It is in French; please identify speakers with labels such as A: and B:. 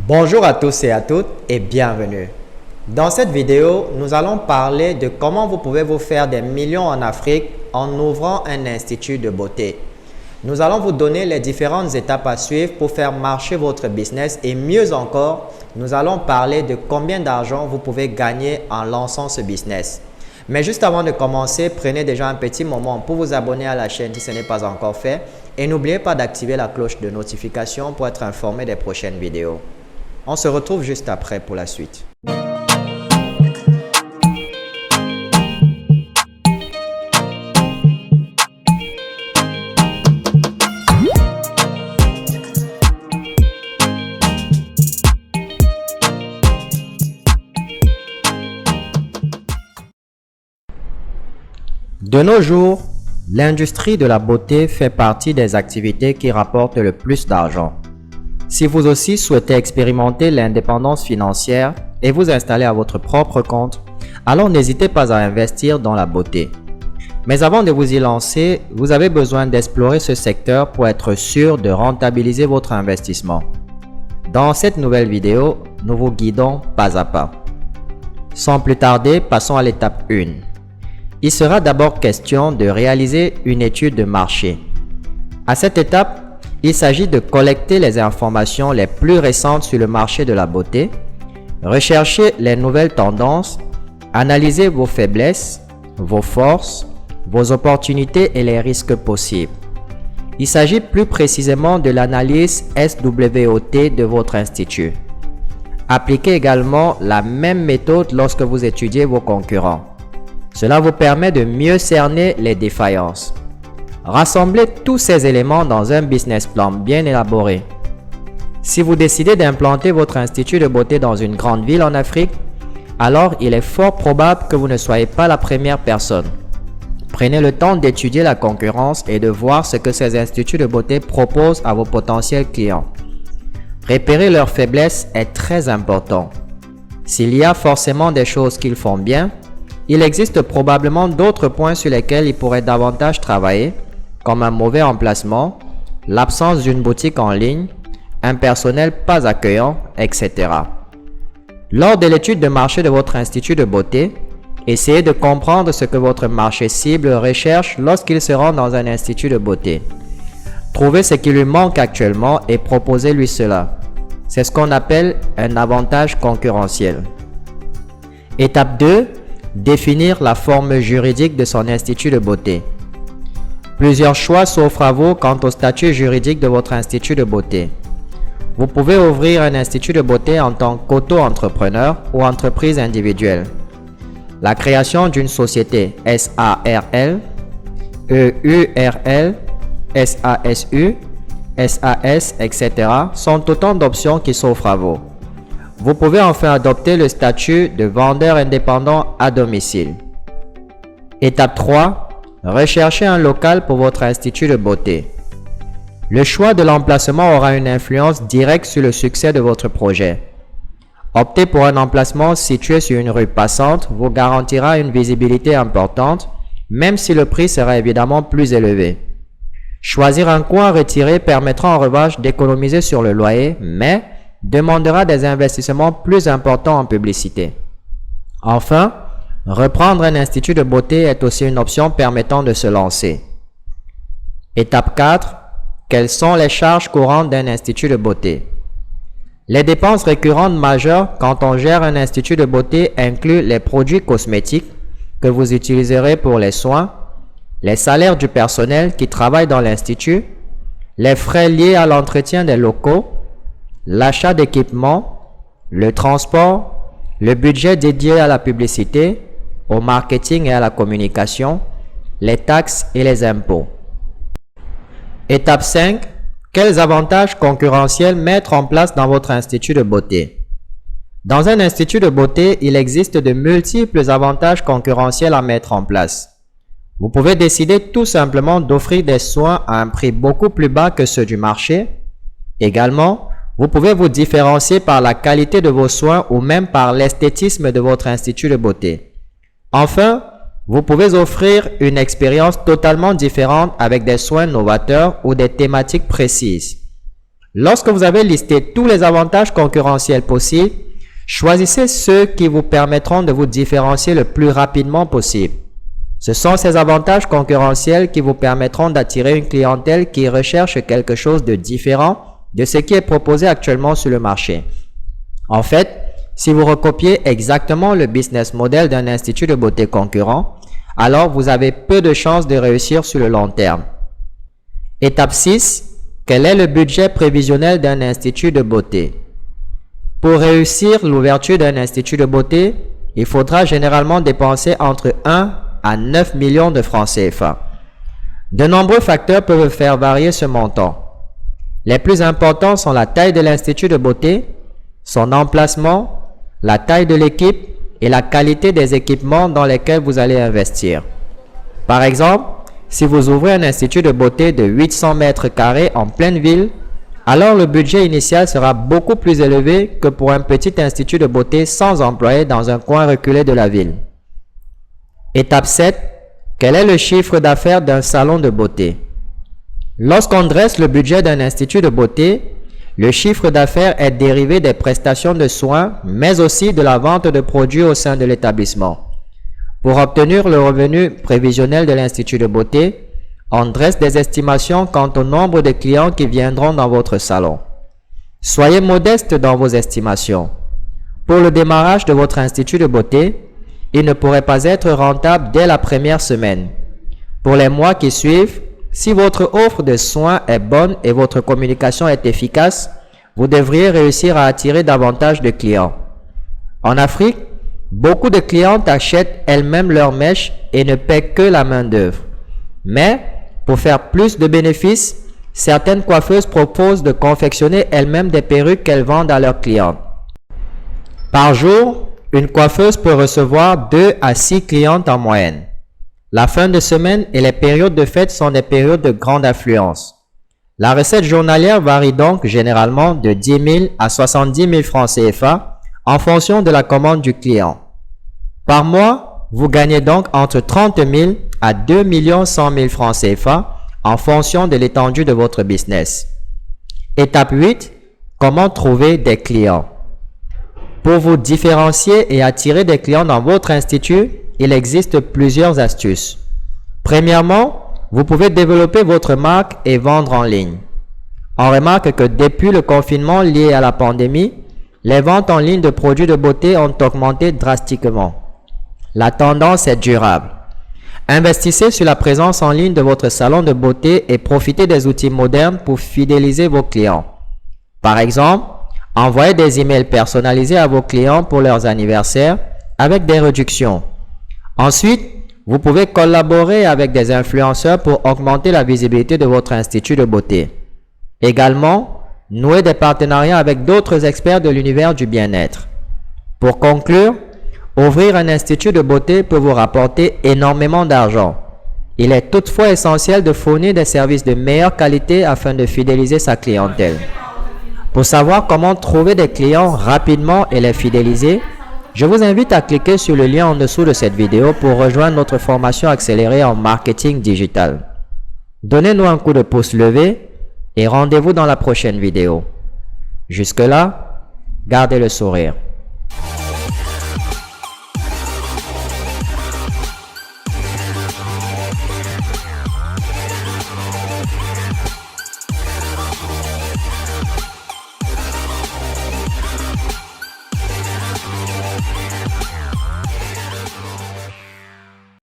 A: Bonjour à tous et à toutes et bienvenue. Dans cette vidéo, nous allons parler de comment vous pouvez vous faire des millions en Afrique en ouvrant un institut de beauté. Nous allons vous donner les différentes étapes à suivre pour faire marcher votre business et mieux encore, nous allons parler de combien d'argent vous pouvez gagner en lançant ce business. Mais juste avant de commencer, prenez déjà un petit moment pour vous abonner à la chaîne si ce n'est pas encore fait et n'oubliez pas d'activer la cloche de notification pour être informé des prochaines vidéos. On se retrouve juste après pour la suite. De nos jours, l'industrie de la beauté fait partie des activités qui rapportent le plus d'argent. Si vous aussi souhaitez expérimenter l'indépendance financière et vous installer à votre propre compte, alors n'hésitez pas à investir dans la beauté. Mais avant de vous y lancer, vous avez besoin d'explorer ce secteur pour être sûr de rentabiliser votre investissement. Dans cette nouvelle vidéo, nous vous guidons pas à pas. Sans plus tarder, passons à l'étape 1. Il sera d'abord question de réaliser une étude de marché. À cette étape, il s'agit de collecter les informations les plus récentes sur le marché de la beauté, rechercher les nouvelles tendances, analyser vos faiblesses, vos forces, vos opportunités et les risques possibles. Il s'agit plus précisément de l'analyse SWOT de votre institut. Appliquez également la même méthode lorsque vous étudiez vos concurrents. Cela vous permet de mieux cerner les défaillances. Rassemblez tous ces éléments dans un business plan bien élaboré. Si vous décidez d'implanter votre institut de beauté dans une grande ville en Afrique, alors il est fort probable que vous ne soyez pas la première personne. Prenez le temps d'étudier la concurrence et de voir ce que ces instituts de beauté proposent à vos potentiels clients. Repérer leurs faiblesses est très important. S'il y a forcément des choses qu'ils font bien, il existe probablement d'autres points sur lesquels ils pourraient davantage travailler, comme un mauvais emplacement, l'absence d'une boutique en ligne, un personnel pas accueillant, etc. Lors de l'étude de marché de votre institut de beauté, essayez de comprendre ce que votre marché cible recherche lorsqu'il se rend dans un institut de beauté. Trouvez ce qui lui manque actuellement et proposez-lui cela. C'est ce qu'on appelle un avantage concurrentiel. Étape 2. Définir la forme juridique de son institut de beauté. Plusieurs choix s'offrent à vous quant au statut juridique de votre institut de beauté. Vous pouvez ouvrir un institut de beauté en tant qu'auto-entrepreneur ou entreprise individuelle. La création d'une société SARL, EURL, SASU, SAS, etc. sont autant d'options qui s'offrent à vous. Vous pouvez enfin adopter le statut de vendeur indépendant à domicile. Étape 3. Recherchez un local pour votre institut de beauté. Le choix de l'emplacement aura une influence directe sur le succès de votre projet. Opter pour un emplacement situé sur une rue passante vous garantira une visibilité importante, même si le prix sera évidemment plus élevé. Choisir un coin retiré permettra en revanche d'économiser sur le loyer, mais demandera des investissements plus importants en publicité. Enfin, reprendre un institut de beauté est aussi une option permettant de se lancer. Étape 4. Quelles sont les charges courantes d'un institut de beauté? Les dépenses récurrentes majeures quand on gère un institut de beauté incluent les produits cosmétiques que vous utiliserez pour les soins, les salaires du personnel qui travaille dans l'institut, les frais liés à l'entretien des locaux, l'achat d'équipements, le transport, le budget dédié à la publicité, au marketing et à la communication, les taxes et les impôts. Étape 5. Quels avantages concurrentiels mettre en place dans votre institut de beauté? Dans un institut de beauté, il existe de multiples avantages concurrentiels à mettre en place. Vous pouvez décider tout simplement d'offrir des soins à un prix beaucoup plus bas que ceux du marché. Également, vous pouvez vous différencier par la qualité de vos soins ou même par l'esthétisme de votre institut de beauté. Enfin, vous pouvez offrir une expérience totalement différente avec des soins novateurs ou des thématiques précises. Lorsque vous avez listé tous les avantages concurrentiels possibles, choisissez ceux qui vous permettront de vous différencier le plus rapidement possible. Ce sont ces avantages concurrentiels qui vous permettront d'attirer une clientèle qui recherche quelque chose de différent de ce qui est proposé actuellement sur le marché. En fait, si vous recopiez exactement le business model d'un institut de beauté concurrent, alors vous avez peu de chances de réussir sur le long terme. Étape 6. Quel est le budget prévisionnel d'un institut de beauté? Pour réussir l'ouverture d'un institut de beauté, il faudra généralement dépenser entre 1 à 9 millions de francs CFA. De nombreux facteurs peuvent faire varier ce montant. Les plus importants sont la taille de l'institut de beauté, son emplacement, la taille de l'équipe et la qualité des équipements dans lesquels vous allez investir. Par exemple, si vous ouvrez un institut de beauté de 800 mètres carrés en pleine ville, alors le budget initial sera beaucoup plus élevé que pour un petit institut de beauté sans employés dans un coin reculé de la ville. Étape 7. Quel est le chiffre d'affaires d'un salon de beauté? Lorsqu'on dresse le budget d'un institut de beauté, le chiffre d'affaires est dérivé des prestations de soins, mais aussi de la vente de produits au sein de l'établissement. Pour obtenir le revenu prévisionnel de l'institut de beauté, on dresse des estimations quant au nombre de clients qui viendront dans votre salon. Soyez modeste dans vos estimations. Pour le démarrage de votre institut de beauté, il ne pourrait pas être rentable dès la première semaine. Pour les mois qui suivent, si votre offre de soins est bonne et votre communication est efficace, vous devriez réussir à attirer davantage de clients. En Afrique, beaucoup de clientes achètent elles-mêmes leurs mèches et ne paient que la main-d'œuvre. Mais, pour faire plus de bénéfices, certaines coiffeuses proposent de confectionner elles-mêmes des perruques qu'elles vendent à leurs clients. Par jour, une coiffeuse peut recevoir 2 à 6 clientes en moyenne. La fin de semaine et les périodes de fête sont des périodes de grande affluence. La recette journalière varie donc généralement de 10 000 à 70 000 francs CFA en fonction de la commande du client. Par mois, vous gagnez donc entre 30 000 à 2 100 000 francs CFA en fonction de l'étendue de votre business. Étape 8. Comment trouver des clients? Pour vous différencier et attirer des clients dans votre institut, il existe plusieurs astuces. Premièrement, vous pouvez développer votre marque et vendre en ligne. On remarque que depuis le confinement lié à la pandémie, les ventes en ligne de produits de beauté ont augmenté drastiquement. La tendance est durable. Investissez sur la présence en ligne de votre salon de beauté et profitez des outils modernes pour fidéliser vos clients. Par exemple, envoyez des emails personnalisés à vos clients pour leurs anniversaires avec des réductions. Ensuite, vous pouvez collaborer avec des influenceurs pour augmenter la visibilité de votre institut de beauté. Également, nouez des partenariats avec d'autres experts de l'univers du bien-être. Pour conclure, ouvrir un institut de beauté peut vous rapporter énormément d'argent. Il est toutefois essentiel de fournir des services de meilleure qualité afin de fidéliser sa clientèle. Pour savoir comment trouver des clients rapidement et les fidéliser, je vous invite à cliquer sur le lien en dessous de cette vidéo pour rejoindre notre formation accélérée en marketing digital. Donnez-nous un coup de pouce levé et rendez-vous dans la prochaine vidéo. Jusque-là, gardez le sourire.